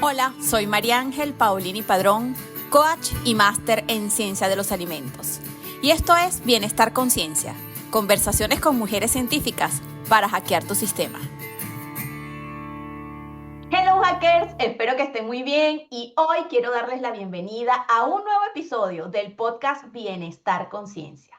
Hola, soy María Ángel Paulini Padrón, coach y máster en ciencia de los alimentos. Y esto es Bienestar Conciencia, conversaciones con mujeres científicas para hackear tu sistema. Hello hackers, espero que estén muy bien y hoy quiero darles la bienvenida a un nuevo episodio del podcast Bienestar Conciencia.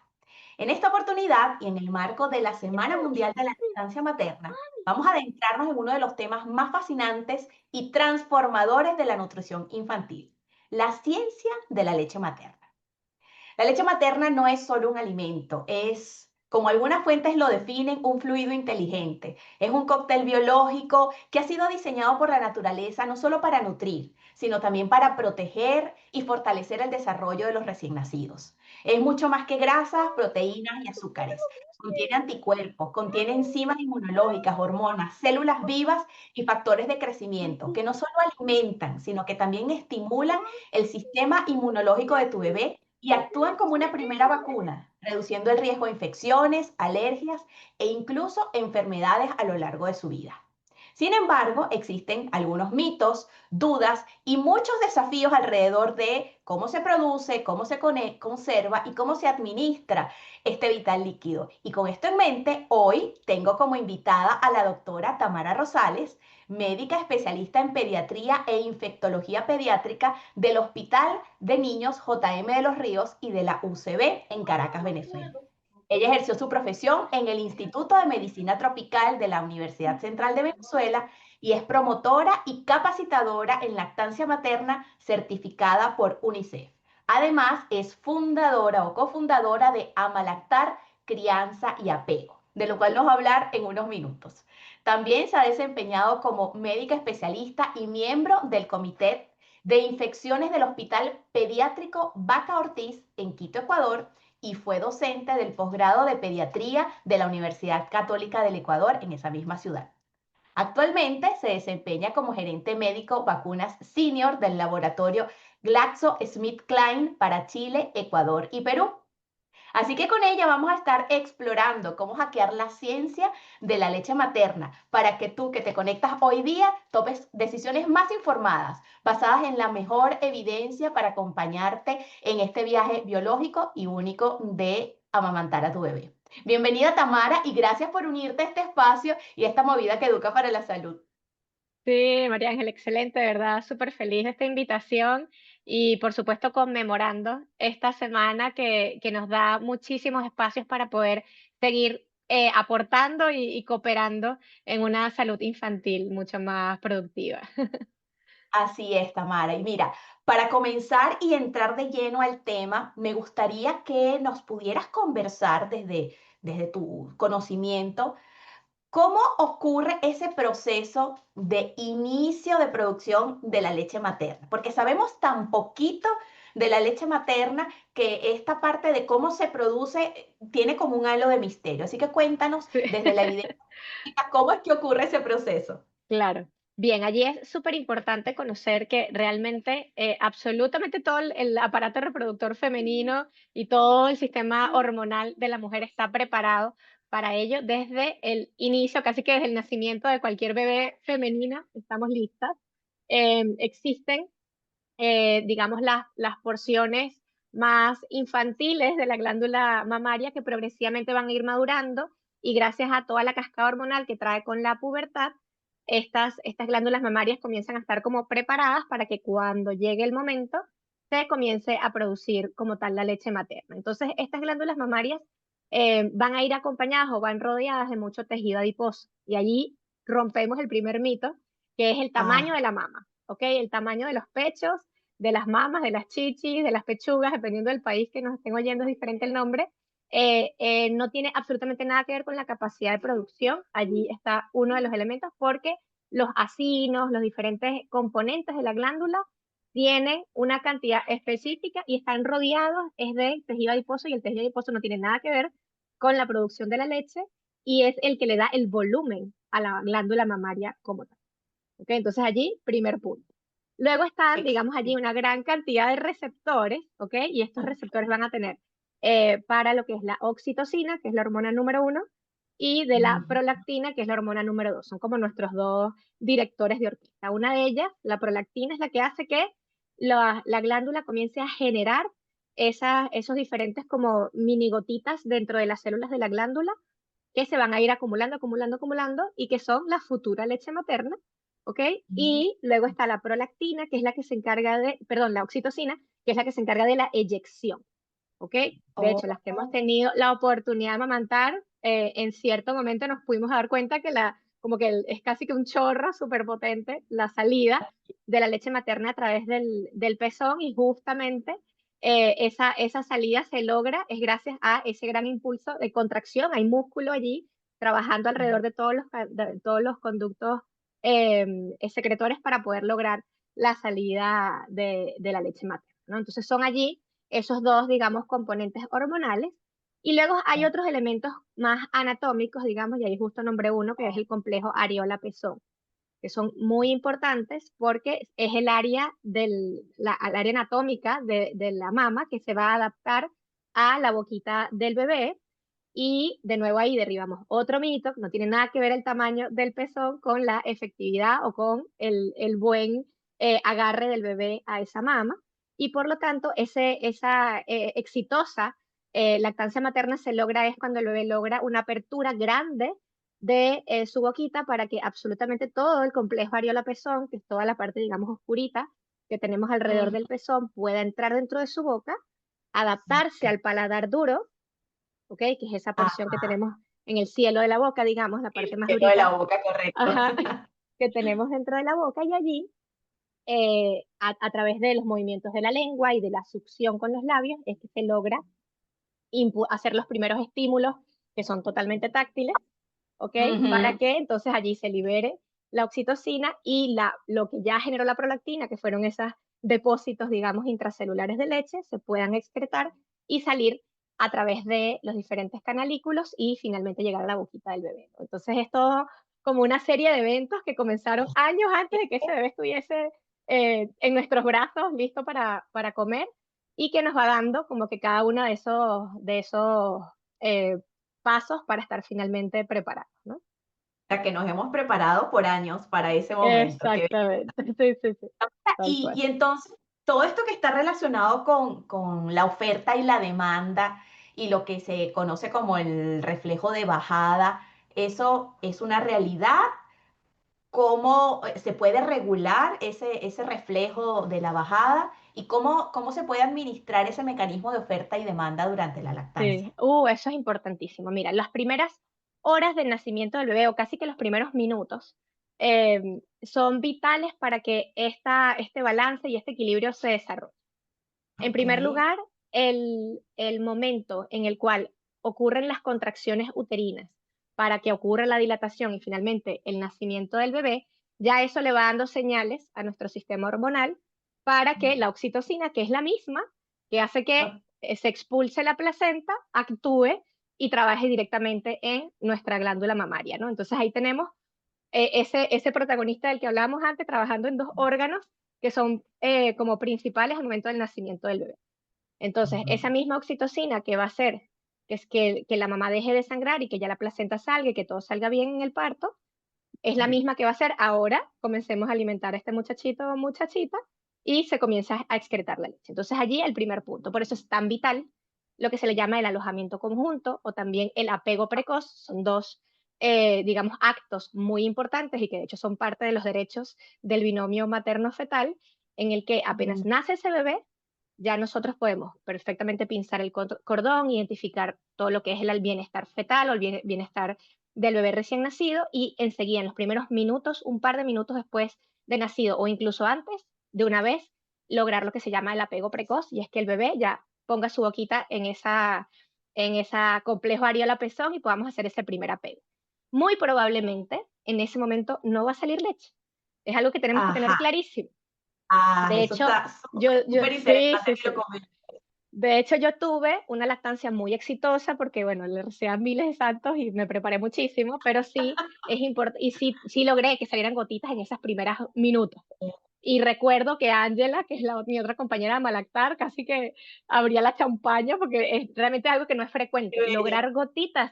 En esta oportunidad y en el marco de la Semana Mundial de la Lactancia Materna, vamos a adentrarnos en uno de los temas más fascinantes y transformadores de la nutrición infantil, la ciencia de la leche materna. La leche materna no es solo un alimento, es, como algunas fuentes lo definen, un fluido inteligente. Es un cóctel biológico que ha sido diseñado por la naturaleza no solo para nutrir, sino también para proteger y fortalecer el desarrollo de los recién nacidos. Es mucho más que grasas, proteínas y azúcares. Contiene anticuerpos, contiene enzimas inmunológicas, hormonas, células vivas y factores de crecimiento que no solo alimentan, sino que también estimulan el sistema inmunológico de tu bebé y actúan como una primera vacuna, reduciendo el riesgo de infecciones, alergias e incluso enfermedades a lo largo de su vida. Sin embargo, existen algunos mitos, dudas y muchos desafíos alrededor de cómo se produce, cómo se conserva y cómo se administra este vital líquido. Y con esto en mente, hoy tengo como invitada a la doctora Tamara Rosales, médica especialista en pediatría e infectología pediátrica del Hospital de Niños JM de los Ríos y de la UCB en Caracas, Venezuela. Ella ejerció su profesión en el Instituto de Medicina Tropical de la Universidad Central de Venezuela y es promotora y capacitadora en lactancia materna certificada por UNICEF. Además, es fundadora o cofundadora de Ama Lactar, Crianza y Apego, de lo cual nos va a hablar en unos minutos. También se ha desempeñado como médica especialista y miembro del Comité de Infecciones del Hospital Pediátrico Vaca Ortiz en Quito, Ecuador, y fue docente del posgrado de pediatría de la Universidad Católica del Ecuador en esa misma ciudad. Actualmente se desempeña como gerente médico vacunas senior del laboratorio GlaxoSmithKline para Chile, Ecuador y Perú. Así que con ella vamos a estar explorando cómo hackear la ciencia de la leche materna para que tú que te conectas hoy día tomes decisiones más informadas, basadas en la mejor evidencia para acompañarte en este viaje biológico y único de amamantar a tu bebé. Bienvenida Tamara y gracias por unirte a este espacio y a esta movida que educa para la salud. Sí, María Ángel, excelente, de verdad, súper feliz de esta invitación y por supuesto conmemorando esta semana que nos da muchísimos espacios para poder seguir aportando y cooperando en una salud infantil mucho más productiva. Así es, Tamara. Y mira, para comenzar y entrar de lleno al tema, me gustaría que nos pudieras conversar desde tu conocimiento, cómo ocurre ese proceso de inicio de producción de la leche materna, porque sabemos tan poquito de la leche materna que esta parte de cómo se produce tiene como un halo de misterio. Así que cuéntanos Sí. desde la evidencia, cómo es que ocurre ese proceso. Claro. Bien, allí es súper importante conocer que realmente absolutamente todo el aparato reproductor femenino y todo el sistema hormonal de la mujer está preparado para ello desde el inicio, casi que desde el nacimiento de cualquier bebé femenina, estamos listas. Existen, digamos, las porciones más infantiles de la glándula mamaria que progresivamente van a ir madurando y gracias a toda la cascada hormonal que trae con la pubertad, estas glándulas mamarias comienzan a estar como preparadas para que cuando llegue el momento se comience a producir como tal la leche materna. Entonces, estas glándulas mamarias van a ir acompañadas o van rodeadas de mucho tejido adiposo y allí rompemos el primer mito, que es el tamaño Ah, de la mama, ¿ok? El tamaño de los pechos, de las mamas, de las chichis, de las pechugas, dependiendo del país que nos estén oyendo, es diferente el nombre. No tiene absolutamente nada que ver con la capacidad de producción. Allí está uno de los elementos porque los acinos, los diferentes componentes de la glándula tienen una cantidad específica y están rodeados es de tejido adiposo y el tejido adiposo no tiene nada que ver con la producción de la leche y es el que le da el volumen a la glándula mamaria como tal. ¿Ok? Entonces allí, primer punto. Luego están, digamos, allí excelente. una gran cantidad de receptores, ¿ok? Y estos receptores van a tener para lo que es la oxitocina, que es la hormona número uno, y de la prolactina, que es la hormona número 2. Son como nuestros dos directores de orquesta. Una de ellas, la prolactina, es la que hace que la glándula comience a generar esos diferentes como mini gotitas dentro de las células de la glándula que se van a ir acumulando, acumulando, acumulando y que son la futura leche materna, ¿ok? Y luego está la prolactina, que es la que se encarga de, perdón, la oxitocina, que es la que se encarga de la eyección, ¿ok? De hecho, las que hemos Oh, tenido la oportunidad de amamantar, en cierto momento nos pudimos dar cuenta que como que es casi que un chorro súper potente la salida de la leche materna a través del pezón y justamente esa salida se logra es gracias a ese gran impulso de contracción. Hay músculo allí trabajando alrededor de todos los conductos secretores para poder lograr la salida de la leche materna, ¿no? Entonces son allí esos dos, digamos, componentes hormonales. Y luego hay otros elementos más anatómicos, digamos, y ahí justo nombré uno, que es el complejo areola-pezón, que son muy importantes porque es el área, al área anatómica de la mama que se va a adaptar a la boquita del bebé. Y de nuevo ahí derribamos otro mito, que no tiene nada que ver el tamaño del pezón con la efectividad o con el buen agarre del bebé a esa mama. Y por lo tanto, esa exitosa lactancia materna se logra es cuando el bebé logra una apertura grande de su boquita para que absolutamente todo el complejo areola-pezón, que es toda la parte, digamos, oscurita que tenemos alrededor mm, del pezón, pueda entrar dentro de su boca, adaptarse al paladar duro, ¿ok? Que es esa porción que ajá, tenemos en el cielo de la boca, digamos, la parte el más pelo de durita, la boca, correcto. ajá, que tenemos dentro de la boca y allí, a través de los movimientos de la lengua y de la succión con los labios, es que se logra hacer los primeros estímulos que son totalmente táctiles, ¿ok? Para Ujú. que entonces allí se libere la oxitocina y lo que ya generó la prolactina, que fueron esos depósitos, digamos, intracelulares de leche, se puedan excretar y salir a través de los diferentes canalículos y finalmente llegar a la boquita del bebé, ¿no? Entonces es todo como una serie de eventos que comenzaron años antes de que ese bebé estuviese en nuestros brazos, listo para comer, y que nos va dando como que cada uno de esos eh, pasos para estar finalmente preparados, ¿no? Sea, que nos hemos preparado por años para ese momento. Exactamente, sí, sí, sí, tal cual. Y entonces, todo esto que está relacionado con la oferta y la demanda y lo que se conoce como el reflejo de bajada, ¿eso es una realidad? ¿Cómo se puede regular ese reflejo de la bajada? ¿Y cómo se puede administrar ese mecanismo de oferta y demanda durante la lactancia? Sí, eso es importantísimo. Mira, las primeras horas del nacimiento del bebé, o casi que los primeros minutos, son vitales para que este balance y este equilibrio se desarrolle. En Ok. primer lugar, el momento en el cual ocurren las contracciones uterinas para que ocurra la dilatación y finalmente el nacimiento del bebé, ya eso le va dando señales a nuestro sistema hormonal para que la oxitocina, que es la misma, que hace que se expulse la placenta, actúe y trabaje directamente en nuestra glándula mamaria, ¿no? Entonces ahí tenemos ese protagonista del que hablábamos antes trabajando en dos órganos que son como principales al momento del nacimiento del bebé. Entonces, esa misma oxitocina que va a hacer que es que la mamá deje de sangrar y que ya la placenta salga y que todo salga bien en el parto, es la misma que va a hacer ahora, comencemos a alimentar a este muchachito o muchachita y se comienza a excretar la leche. Entonces, allí el primer punto. Por eso es tan vital lo que se le llama el alojamiento conjunto o también el apego precoz. Son dos, digamos, actos muy importantes y que de hecho son parte de los derechos del binomio materno-fetal, en el que apenas nace ese bebé, ya nosotros podemos perfectamente pinzar el cordón, identificar todo lo que es el bienestar fetal o el bienestar del bebé recién nacido y enseguida, en los primeros minutos, un par de minutos después de nacido o incluso antes, de una vez, lograr lo que se llama el apego precoz y es que el bebé ya ponga su boquita en esa complejo areola pezón y podamos hacer ese primer apego. Muy probablemente en ese momento no va a salir leche. Es algo que tenemos que tener Ajá. clarísimo. Ah, De eso hecho, está yo, súper sí, interesante sí, que lo sí. comentes. De hecho, yo tuve una lactancia muy exitosa porque, bueno, le recé a miles de santos y me preparé muchísimo, pero sí es importante, y sí logré que salieran gotitas en esos primeros minutos. Y recuerdo que Ángela, que es mi otra compañera de Malactar, casi que abría la champaña porque es realmente algo que no es Qué frecuente. bella. Lograr gotitas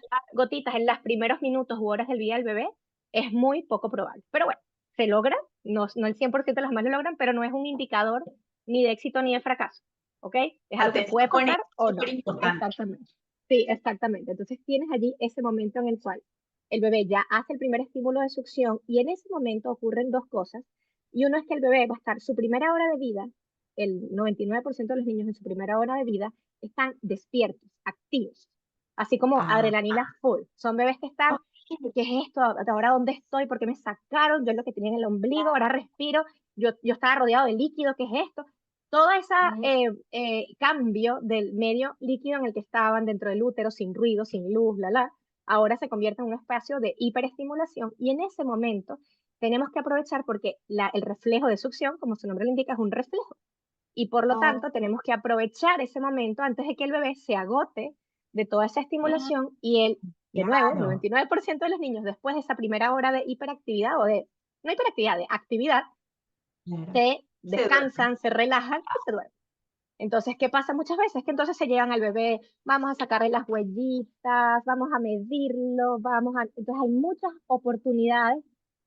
en los primeros minutos u horas del día del bebé es muy poco probable. Pero bueno, se logra, no el 100% de las madres lo logran, pero no es un indicador ni de éxito ni de fracaso. ¿Ok? Es algo que puede Atención con pasar esto, o súper no. importante. Exactamente. Sí, exactamente. Entonces tienes allí ese momento en el cual el bebé ya hace el primer estímulo de succión y en ese momento ocurren dos cosas. Y uno es que el bebé va a estar su primera hora de vida, el 99% de los niños en su primera hora de vida están despiertos, activos, así como Ah, adrenalina full. Son bebés que están, ok, ¿qué es esto? ¿Ahora dónde estoy? ¿Por qué me sacaron? Yo es lo que tenía en el ombligo, ahora respiro, yo estaba rodeado de líquido, ¿qué es esto? Todo ese mm, cambio del medio líquido en el que estaban dentro del útero, sin ruido, sin luz, ahora se convierte en un espacio de hiperestimulación y en ese momento tenemos que aprovechar porque el reflejo de succión, como su nombre lo indica, es un reflejo. Y por lo oh, tanto, tenemos que aprovechar ese momento antes de que el bebé se agote de toda esa mm, estimulación y él, de nuevo, claro, 99% de los niños después de esa primera hora de hiperactividad o de, no hiperactividad, de actividad, claro. se Se duerme. descansan, se relajan y se duermen. Entonces, ¿qué pasa muchas veces? Que entonces se llevan al bebé, vamos a sacarle las huellitas, vamos a medirlo, Entonces hay muchas oportunidades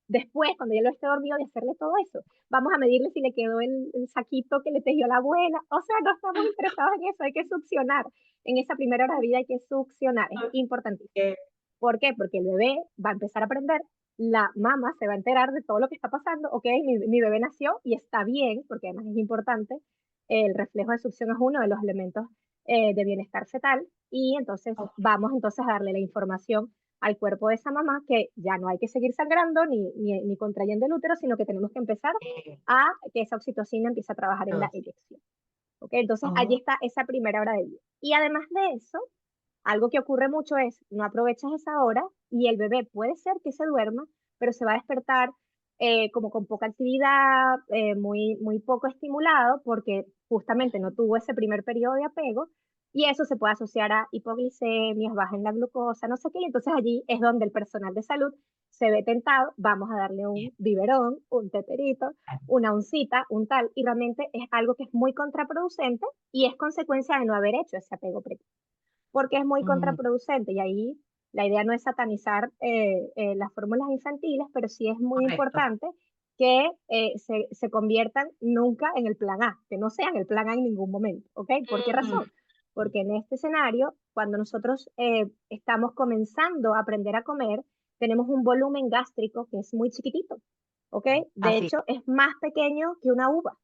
después, cuando ya lo esté dormido, de hacerle todo eso. Vamos a medirle si le quedó el saquito que le tejió la abuela. O sea, no estamos interesados en eso, hay que succionar. En esa primera hora de vida hay que succionar, es importantísimo. Ok, ¿Por qué? Porque el bebé va a empezar a aprender, la mamá se va a enterar de todo lo que está pasando, ok, mi bebé nació y está bien, porque además es importante, el reflejo de succión es uno de los elementos de bienestar fetal y entonces ok, vamos entonces a darle la información al cuerpo de esa mamá que ya no hay que seguir sangrando ni contrayendo el útero, sino que tenemos que empezar a que esa oxitocina empiece a trabajar en la dos. eyección. ¿Ok? Entonces allí Oh, está esa primera hora de vida. Y además de eso, algo que ocurre mucho es, no aprovechas esa hora y el bebé puede ser que se duerma, pero se va a despertar como con poca actividad, muy poco estimulado, porque justamente no tuvo ese primer periodo de apego, y eso se puede asociar a hipoglicemias, baja en la glucosa, no sé qué, y entonces allí es donde el personal de salud se ve tentado, vamos a darle bien, un biberón, un teterito, claro. una uncita, un tal, y realmente es algo que es muy contraproducente y es consecuencia de no haber hecho ese apego precoz porque es muy Mm, contraproducente y ahí la idea no es satanizar las fórmulas infantiles, pero sí es muy correcto. importante que se conviertan nunca en el plan A, que no sean el plan A en ningún momento, ¿ok? ¿Por qué Mm, razón? Porque en este escenario, cuando nosotros estamos comenzando a aprender a comer, tenemos un volumen gástrico que es muy chiquitito, ¿ok? De así. hecho, es más pequeño que una uva.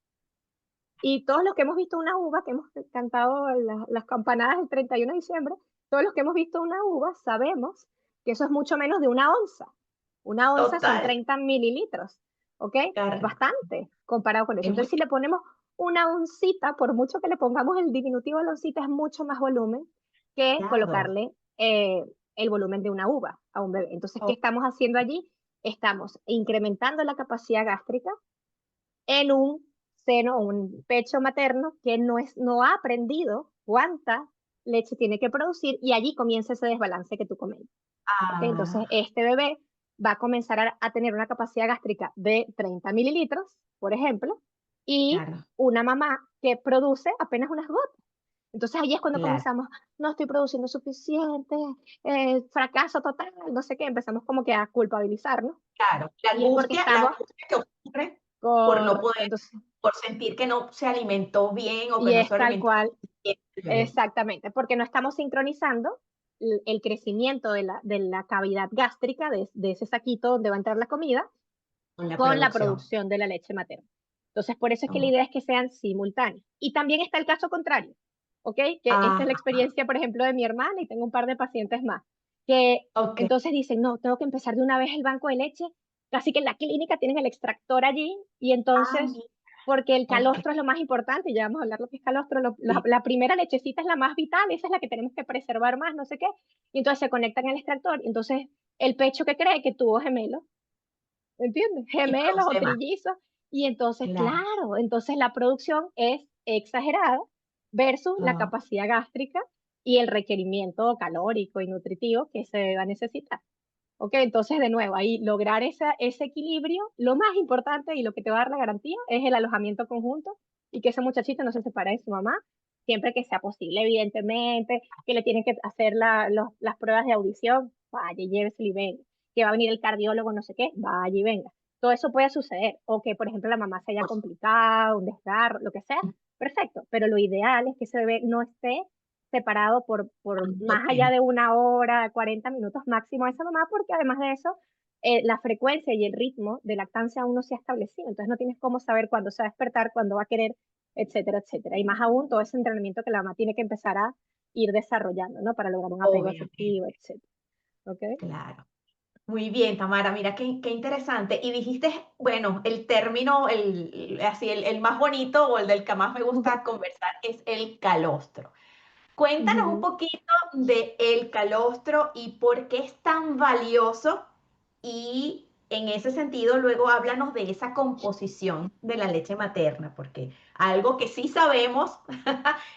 Y todos los que hemos visto una uva, que hemos cantado las campanadas el 31 de diciembre, todos los que hemos visto una uva sabemos que eso es mucho menos de una onza. Una onza son Total, 30 mililitros, ¿ok? Es Carla. bastante comparado con eso. Es Entonces, si mucho. le ponemos una oncita, por mucho que le pongamos el diminutivo a la oncita, es mucho más volumen que Claro. colocarle el volumen de una uva a un bebé. Entonces, ¿qué Oh, estamos haciendo allí? Estamos incrementando la capacidad gástrica en un seno o un pecho materno que no ha aprendido cuánta leche tiene que producir y allí comienza ese desbalance que tú comentas. ¿Ok? Entonces, ah, este bebé va a comenzar a tener una capacidad gástrica de 30 mililitros, por ejemplo, y claro, una mamá que produce apenas unas gotas. Entonces ahí es cuando claro, comenzamos, no estoy produciendo suficiente, fracaso total, no sé qué, empezamos como que a culpabilizarnos claro. y es porque La estamos angustia que ocurre por no correcto. poder, Entonces, por sentir que no se alimentó bien o que y no se es tal alimentó cual. bien el bebé. Exactamente, porque no estamos sincronizando el crecimiento de la cavidad gástrica, de ese saquito donde va a entrar la comida, Con la con la producción. producción de la leche materna. Entonces, por eso es que la Oh, idea es que sean simultáneos. Y también está el caso contrario, ¿ok? Que esta ah, es la experiencia, por ejemplo, de mi hermana y tengo un par de pacientes más, que ok. entonces dicen, no, tengo que empezar de una vez el banco de leche, casi que en la clínica tienen el extractor allí y Ah, entonces, mira, porque el ok. calostro es lo más importante, ya vamos a hablar lo que es calostro, Sí. la primera lechecita es la más vital, esa es la que tenemos que preservar más, no sé qué, y entonces se conectan al extractor, y entonces el pecho que cree que tuvo gemelo ¿entiendes? Y Gemelos o produce más. trillizos. Y entonces, Claro. claro, entonces la producción es exagerada versus la Oh, capacidad gástrica y el requerimiento calórico y nutritivo que se va a necesitar. ¿ok? Entonces, de nuevo, ahí lograr ese equilibrio, lo más importante y lo que te va a dar la garantía es el alojamiento conjunto y que ese muchachito no se separe de su mamá, siempre que sea posible, evidentemente, que le tienen que hacer las pruebas de audición, vaya, lléveselo y venga, que va a venir el cardiólogo, no sé qué, vaya y venga. Todo eso puede suceder, o que, por ejemplo, la mamá se haya Por complicado, un desgarro, lo que sea, perfecto, pero lo ideal es que ese bebé no esté separado por tanto más allá tiempo. de 1 hora, 40 minutos máximo a esa mamá, porque además de eso, la frecuencia y el ritmo de lactancia aún no se ha establecido, entonces no tienes cómo saber cuándo se va a despertar, cuándo va a querer, etcétera, etcétera. Y más aún todo ese entrenamiento que la mamá tiene que empezar a ir desarrollando, ¿no? Para lograr un apego afectivo, Obviamente, etcétera. ¿Ok? claro. Muy bien, Tamara, mira qué interesante. Y dijiste, bueno, el término, así, el más bonito o el del que más me gusta conversar es el calostro. Cuéntanos un Ujú. poquito de el calostro y por qué es tan valioso y en ese sentido luego háblanos de esa composición de la leche materna, porque algo que sí sabemos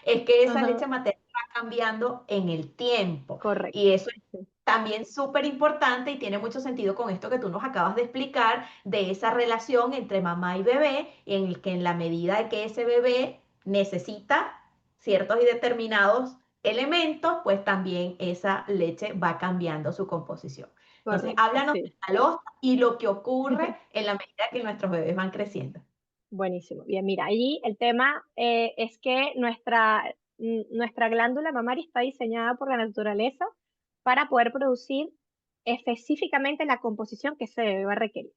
es que esa Ajá, leche materna va cambiando en el tiempo correcto. y eso es Sí. también súper importante y tiene mucho sentido con esto que tú nos acabas de explicar de esa relación entre mamá y bebé, en el que en la medida de que ese bebé necesita ciertos y determinados elementos, pues también esa leche va cambiando su composición. Entonces, Correcto, háblanos sí. del calostro y lo que ocurre en la medida que nuestros bebés van creciendo. Buenísimo. Bien, mira, allí el tema es que nuestra glándula mamaria está diseñada por la naturaleza para poder producir específicamente la composición que ese bebé va a requerir.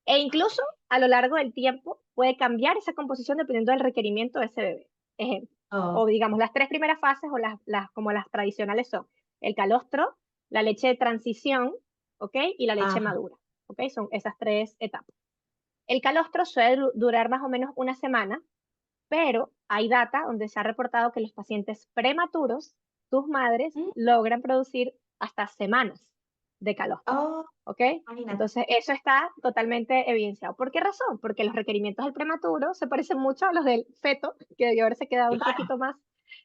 E incluso a lo largo del tiempo puede cambiar esa composición dependiendo del requerimiento de ese bebé. Ejemplo, o Oh, digamos, las 3 primeras fases o como las tradicionales son el calostro, la leche de transición, ¿ok? Y la leche ajá, madura, ¿ok? Son esas 3 etapas. El calostro suele durar más o menos una semana, pero hay data donde se ha reportado que los pacientes prematuros, sus madres, mm, logran producir hasta semanas de calostro. oh, ¿Ok? imagínate. Entonces, eso está totalmente evidenciado. ¿Por qué razón? Porque los requerimientos del prematuro se parecen mucho a los del feto, que debió haberse quedado un Claro, poquito más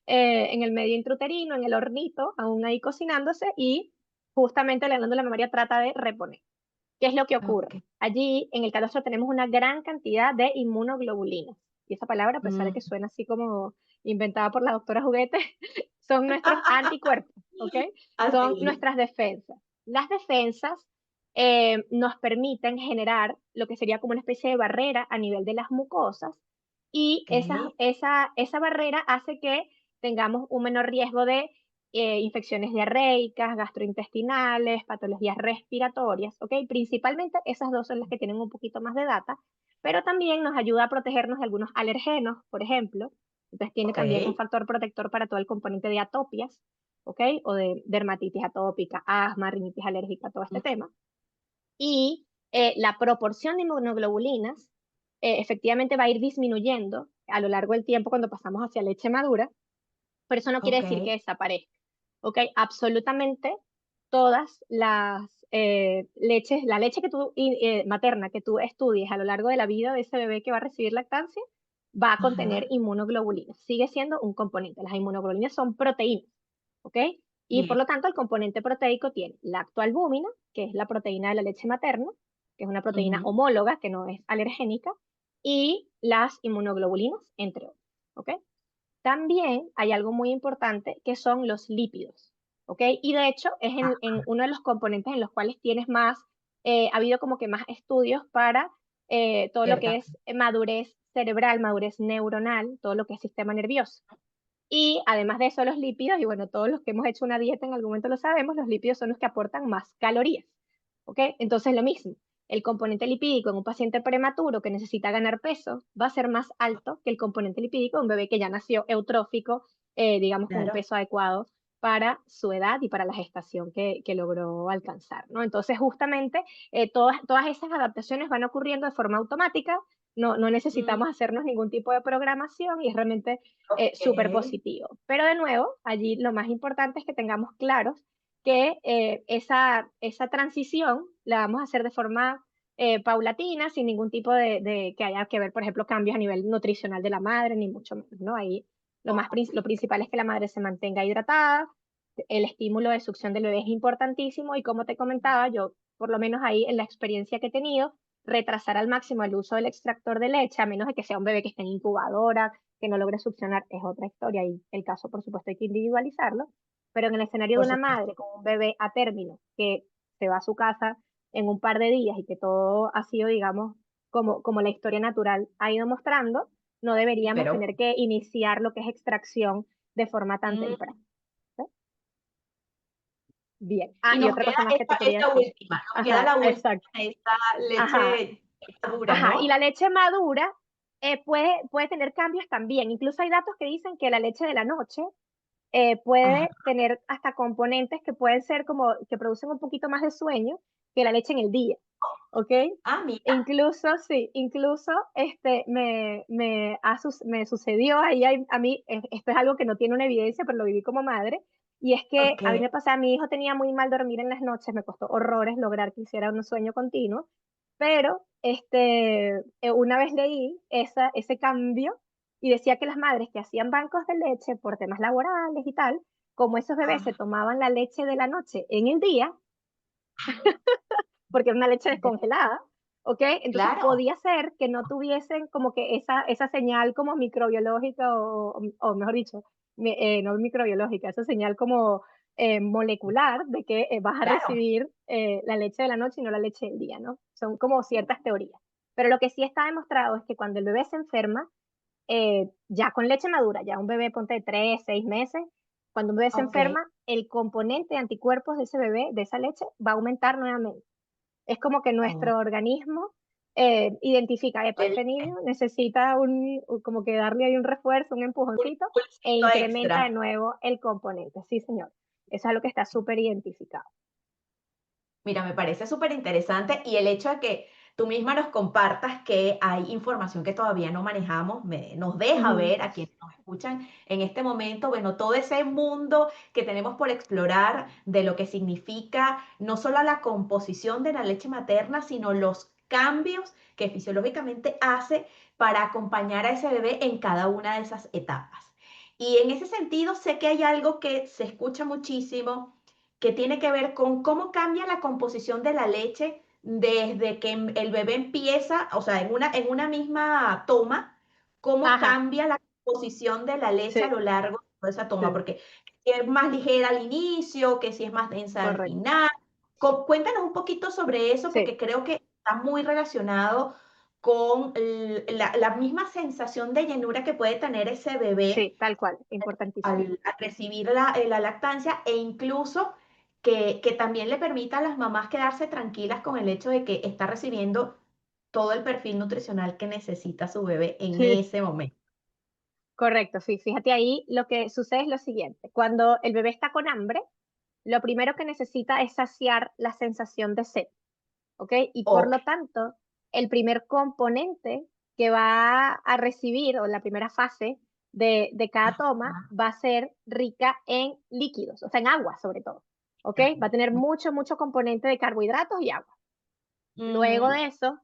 en el medio intrauterino, en el hornito, aún ahí cocinándose, y justamente la glándula mamaria trata de reponer. ¿Qué es lo que ocurre? ok. Allí en el calostro tenemos una gran cantidad de inmunoglobulinas. Y esa palabra, a pesar de Mm. que suena así como inventada por la doctora Juguete, son nuestros anticuerpos, ¿ok? Son Así, nuestras defensas. Las defensas nos permiten generar lo que sería como una especie de barrera a nivel de las mucosas y ok. esa barrera hace que tengamos un menor riesgo de infecciones diarreicas, gastrointestinales, patologías respiratorias, ¿ok? Principalmente esas dos son las que tienen un poquito más de data, pero también nos ayuda a protegernos de algunos alergenos, por ejemplo. Entonces tiene Ok, también un factor protector para todo el componente de atopias, ¿ok? O de dermatitis atópica, asma, rinitis alérgica, todo este mm, tema. Y la proporción de inmunoglobulinas efectivamente va a ir disminuyendo a lo largo del tiempo cuando pasamos hacia leche madura, pero eso no quiere ok, decir que desaparezca. ¿Ok? Absolutamente todas las leches, la leche materna que tú estudies a lo largo de la vida de ese bebé que va a recibir lactancia, va a contener ajá, inmunoglobulinas. Sigue siendo un componente. Las inmunoglobulinas son proteínas. ¿Ok? Y por bien, lo tanto, el componente proteico tiene lactoalbúmina, que es la proteína de la leche materna, que es una proteína ujú, homóloga, que no es alergénica, y las inmunoglobulinas, entre otros. ¿Ok? También hay algo muy importante que son los lípidos, ¿ok? Y de hecho es en uno de los componentes en los cuales tienes más, ha habido como que más estudios para todo lo que cierta. es madurez cerebral, madurez neuronal, todo lo que es sistema nervioso. Y además de eso, los lípidos, y bueno, todos los que hemos hecho una dieta en algún momento lo sabemos, los lípidos son los que aportan más calorías. ¿Ok? Entonces, lo mismo, el componente lipídico en un paciente prematuro que necesita ganar peso va a ser más alto que el componente lipídico de un bebé que ya nació eutrófico, digamos, con un Claro. peso adecuado para su edad y para la gestación que logró alcanzar, ¿no? Entonces, justamente, todas esas adaptaciones van ocurriendo de forma automática, no Mm, necesitamos hacernos ningún tipo de programación y es realmente ok, súper positivo. Pero de nuevo, allí lo más importante es que tengamos claros que esa transición la vamos a hacer de forma paulatina, sin ningún tipo de que haya que ver, por ejemplo, cambios a nivel nutricional de la madre, ni mucho menos, ¿no? Ahí lo ok, principal es que la madre se mantenga hidratada, el estímulo de succión del bebé es importantísimo y como te comentaba, yo por lo menos ahí en la experiencia que he tenido, retrasar al máximo el uso del extractor de leche, a menos de que sea un bebé que esté en incubadora, que no logre succionar, es otra historia y el caso por supuesto hay que individualizarlo, pero en el escenario Por de una supuesto. madre con un bebé a término que se va a su casa en un par de días y que todo ha sido, digamos, como la historia natural ha ido mostrando, no deberíamos Pero, tener que iniciar lo que es extracción de forma tan temprana. mm, ¿Sí? Bien. y Y nos otra queda cosa más que te quería esta decir. última, nos queda Ajá, la última, exacto. esta Ajá, leche madura, ajá. Y la ¿no? leche madura puede tener cambios también. Incluso hay datos que dicen que la leche de la noche Ajá. puede tener hasta componentes que pueden ser como que producen un poquito más de sueño que la leche en el día. ¿Ok? Ah, mira, Incluso, sí, incluso me sucedió ahí a mí, esto es algo que no tiene una evidencia, pero lo viví como madre, y es que ok. a mí me pasaba, mi hijo tenía muy mal dormir en las noches, me costó horrores lograr que hiciera un sueño continuo, pero una vez leí ese cambio y decía que las madres que hacían bancos de leche por temas laborales y tal, como esos bebés se Ah, tomaban la leche de la noche en el día, porque era una leche descongelada, ¿ok? Entonces claro. podía ser que no tuviesen como que esa señal como microbiológica o mejor dicho, no microbiológica, esa señal como molecular de que vas a Claro. recibir la leche de la noche y no la leche del día, ¿no? Son como ciertas teorías. Pero lo que sí está demostrado es que cuando el bebé se enferma, ya con leche madura, ya un bebé ponte de 3, 6 meses, cuando un bebé se Ok. enferma, el componente de anticuerpos de ese bebé, de esa leche, va a aumentar nuevamente. Es como que Oh, nuestro organismo identifica, epa, el este niño necesita como que darle ahí un refuerzo, un un empujoncito, e impulsito incrementa de extra. nuevo el componente. Sí, señor. Eso es lo que está súper identificado. Mira, me parece súper interesante y el hecho de que tú misma nos compartas que hay información que todavía no manejamos, nos deja Ujú. ver a quienes nos escuchan en este momento, bueno, todo ese mundo que tenemos por explorar de lo que significa no solo la composición de la leche materna, sino los cambios que fisiológicamente hace para acompañar a ese bebé en cada una de esas etapas. Y en ese sentido, sé que hay algo que se escucha muchísimo que tiene que ver con cómo cambia la composición de la leche desde que el bebé empieza, o sea, en una misma toma, cómo Ajá, cambia la composición de la leche a sí, lo largo de toda esa toma, sí, porque si es más ligera al inicio, que si es más densa al correcto. final. Cuéntanos un poquito sobre eso, Sí, porque creo que está muy relacionado con la misma sensación de llenura que puede tener ese bebé sí, tal cual, importantísimo. al recibir la lactancia e incluso que también le permita a las mamás quedarse tranquilas con el hecho de que está recibiendo todo el perfil nutricional que necesita su bebé en Sí, ese momento. correcto, sí. Fíjate ahí, lo que sucede es lo siguiente. Cuando el bebé está con hambre, lo primero que necesita es saciar la sensación de sed. ¿Ok? Y por Ok. lo tanto, el primer componente que va a recibir, o la primera fase de cada toma, Ajá. va a ser rica en líquidos, o sea, en agua sobre todo. ¿Ok? Va a tener mucho, mucho componente de carbohidratos y agua. Luego Ujú. de eso,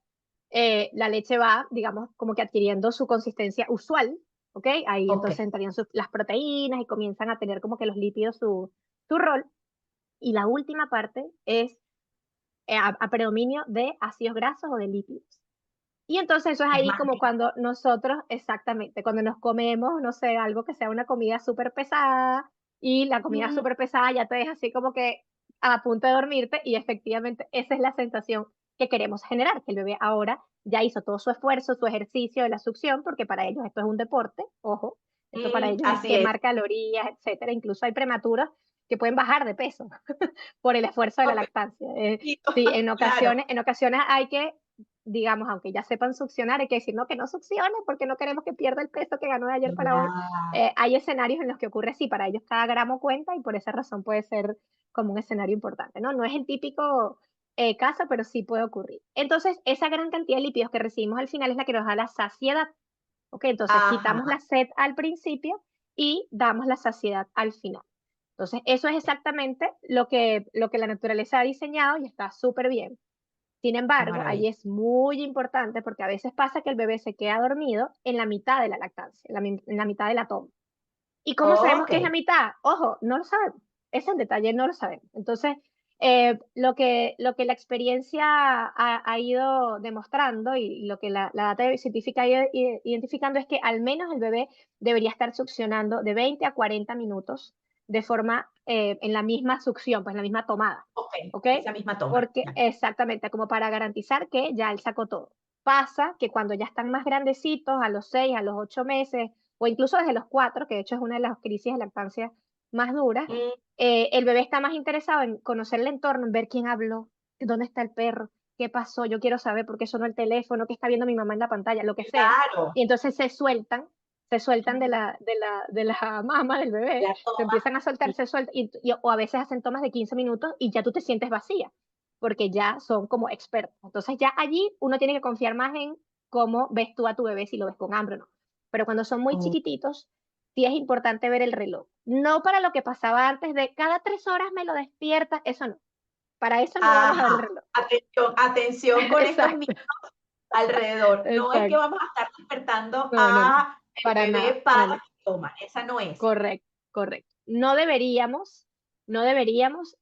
la leche va, digamos, como que adquiriendo su consistencia usual. ¿Ok? Ahí Ok. entonces entrarían las proteínas y comienzan a tener como que los lípidos su rol. Y la última parte es a predominio de ácidos grasos o de lípidos. Y entonces eso es Es ahí más como rico. cuando nosotros, exactamente, cuando nos comemos, no sé, algo que sea una comida súper pesada y la comida Mm, súper pesada ya te deja así como que a punto de dormirte y efectivamente esa es la sensación que queremos generar, que el bebé ahora ya hizo todo su esfuerzo, su ejercicio de la succión, porque para ellos esto es un deporte, ojo, esto para ellos es así es. quemar calorías, etcétera, incluso hay prematuros que pueden bajar de peso por el esfuerzo de la Ok. lactancia. Poquito, Sí, claro. en ocasiones hay que, digamos, aunque ya sepan succionar, hay que decir, no, que no succione porque no queremos que pierda el peso que ganó de ayer para hoy. Claro. Hay escenarios en los que ocurre así, para ellos cada gramo cuenta y por esa razón puede ser como un escenario importante, ¿no? No es el típico caso, pero sí puede ocurrir. Entonces, esa gran cantidad de lípidos que recibimos al final es la que nos da la saciedad. ¿Ok? Entonces, quitamos Ajá. la sed al principio y damos la saciedad al final. Entonces, eso es exactamente lo que la naturaleza ha diseñado y está súper bien. Sin Qué embargo, ahí maravilla. es muy importante porque a veces pasa que el bebé se queda dormido en la mitad de la lactancia, en la mitad de la toma. ¿Y cómo sabemos Ok. que es la mitad? Ojo, no lo sabemos. Ese detalle no lo sabemos. Entonces, lo que la experiencia ha ido demostrando y lo que la data científica ha ido identificando es que al menos el bebé debería estar succionando de 20 a 40 minutos de forma, en la misma succión, pues en la misma tomada, Ok, ¿ok? esa misma toma. Porque exactamente, como para garantizar que ya él sacó todo. Pasa que cuando ya están más grandecitos, a los 6, a los 8 meses, o incluso desde los 4, que de hecho es una de las crisis de lactancia más duras, Mm, el bebé está más interesado en conocer el entorno, en ver quién habló, dónde está el perro, qué pasó, yo quiero saber por qué sonó el teléfono, qué está viendo mi mamá en la pantalla, lo que sea. claro, Y entonces se sueltan de la mama del bebé, la se toma. empiezan a soltar, se sueltan, o a veces hacen tomas de 15 minutos y ya tú te sientes vacía, porque ya son como expertos. Entonces ya allí uno tiene que confiar más en cómo ves tú a tu bebé, si lo ves con hambre o no. Pero cuando son muy Oh, chiquititos, sí es importante ver el reloj. No para lo que pasaba antes de cada 3 horas me lo despierta, eso no. Para eso no vamos a ver el ajá, reloj. atención, atención con estos Exacto, alrededor. No es que exacto. vamos a estar despertando No, no, no, a el para nada, bebé para no, no. que coma. Esa no es. Correcto, correcto. No deberíamos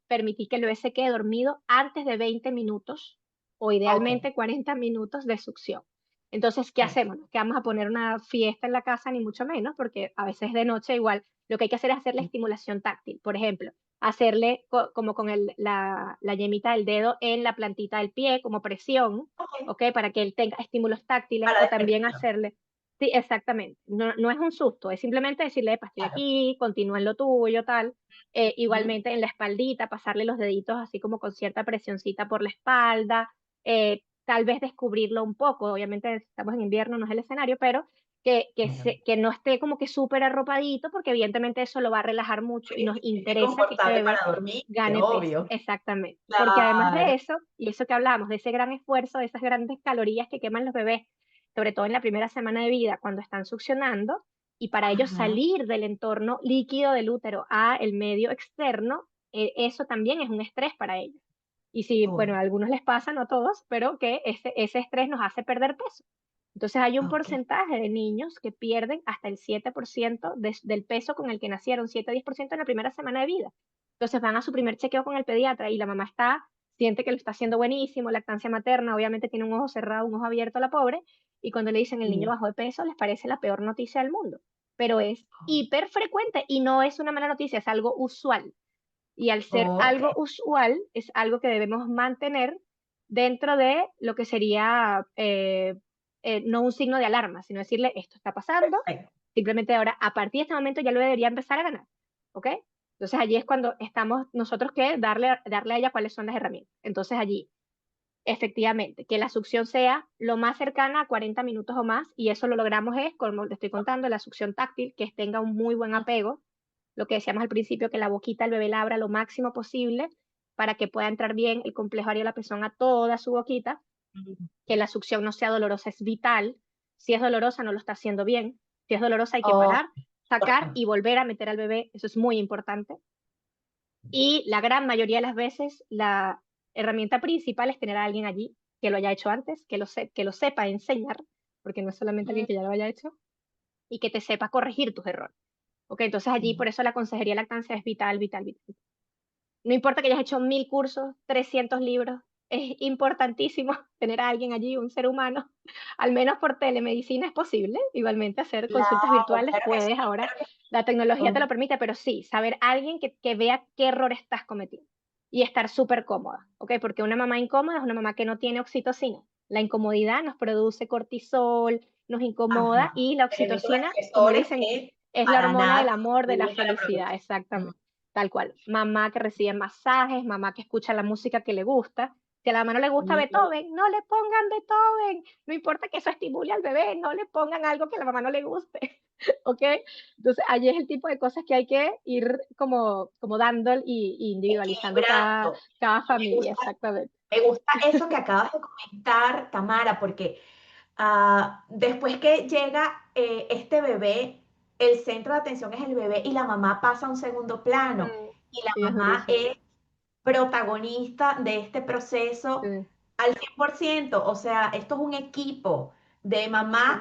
permitir que el bebé se quede dormido antes de 20 minutos o Ok. idealmente 40 minutos de succión. Entonces, ¿qué Ok. hacemos? No es que vamos a poner una fiesta en la casa, ni mucho menos, porque a veces de noche igual lo que hay que hacer es hacerle estimulación táctil. Por ejemplo, hacerle como con la yemita del dedo en la plantita del pie, como presión, Ok. ¿ok? Para que él tenga estímulos táctiles Para o también despertar. hacerle. Sí, exactamente. No, no es un susto, es simplemente decirle: "Epa, estoy Claro. aquí, continúa en lo tuyo", tal. Ujú. Igualmente en la espaldita, pasarle los deditos así como con cierta presioncita por la espalda, tal vez descubrirlo un poco. Obviamente estamos en invierno, no es el escenario, pero Claro. que no esté como que súper arropadito, porque evidentemente eso lo va a relajar mucho y Y nos que esté interesa que este confortable bebé para dormir, gane peso. obvio. Exactamente. Porque además Claro. de eso, y eso que hablábamos, de ese gran esfuerzo, de esas grandes calorías que queman los bebés, sobre todo en la primera semana de vida, cuando están succionando, y para ellos Ajá. salir del entorno líquido del útero a el medio externo, eso también es un estrés para ellos. Y si, bueno, a Oh, algunos les pasa, no a todos, pero que ese estrés nos hace perder peso. Entonces hay un ok. porcentaje de niños que pierden hasta el 7% del peso con el que nacieron, 7 a 10% en la primera semana de vida. Entonces van a su primer chequeo con el pediatra y la mamá siente que lo está haciendo buenísimo, lactancia materna, obviamente tiene un ojo cerrado, un ojo abierto la pobre, y cuando le dicen el niño Sí. bajó de peso, les parece la peor noticia del mundo. Pero es hiper frecuente y no es una mala noticia, es algo usual. Y al ser Ok. algo usual, es algo que debemos mantener dentro de lo que sería, no un signo de alarma, sino decirle, esto está pasando, Perfecto. simplemente ahora, a partir de este momento ya lo debería empezar a ganar, ¿ok? Entonces allí es cuando estamos nosotros que darle a ella cuáles son las herramientas. Entonces allí, efectivamente, que la succión sea lo más cercana a 40 minutos o más, y eso lo logramos es, como te estoy contando, la succión táctil, que tenga un muy buen apego, lo que decíamos al principio, que la boquita el bebé la abra lo máximo posible para que pueda entrar bien el complejo areola-pezón a toda su boquita, Mm. que la succión no sea dolorosa es vital. Si es dolorosa, no lo está haciendo bien. Si es dolorosa, hay que Oh, parar, sacar importante. y volver a meter al bebé. Eso es muy importante. Y la gran mayoría de las veces, la herramienta principal es tener a alguien allí que lo haya hecho antes, que lo sepa enseñar, porque no es solamente alguien Mm, que ya lo haya hecho, y que te sepa corregir tus errores. Ok, entonces allí mm. por eso la consejería de lactancia es vital, vital, vital. No importa que hayas hecho 1000 cursos, 300 libros, es importantísimo tener a alguien allí, un ser humano, al menos por telemedicina es posible, igualmente hacer consultas Claro, virtuales, claro que puedes sí, ahora, claro que la tecnología te sí. lo permite, pero sí, saber alguien que vea qué error estás cometiendo y estar súper cómoda, ¿ok? Porque una mamá incómoda es una mamá que no tiene oxitocina. La incomodidad nos produce cortisol, nos incomoda, Ajá. y la Elementos oxitocina, como le estresores dicen, que es la para hormona del nada amor, de la contribuyen a la felicidad, producción. Mm. exactamente. Tal cual. Mamá que recibe masajes, mamá que escucha la música que le gusta. Si a la mamá no le gusta Mm. Beethoven, no le pongan Beethoven. No importa que eso estimule al bebé, no le pongan algo que a la mamá no le guste. ¿Ok? Entonces, allí es el tipo de cosas que hay que ir como dando y individualizando cada, Equilibrando. cada Y familia, exactamente. me gusta eso que acabas de comentar, Tamara, porque después que llega este bebé, el centro de atención es el bebé y la mamá pasa a un segundo plano. Mm, Y la sí, es mamá durísimo. es protagonista de este proceso Sí, al 100%. O sea, esto es un equipo de mamá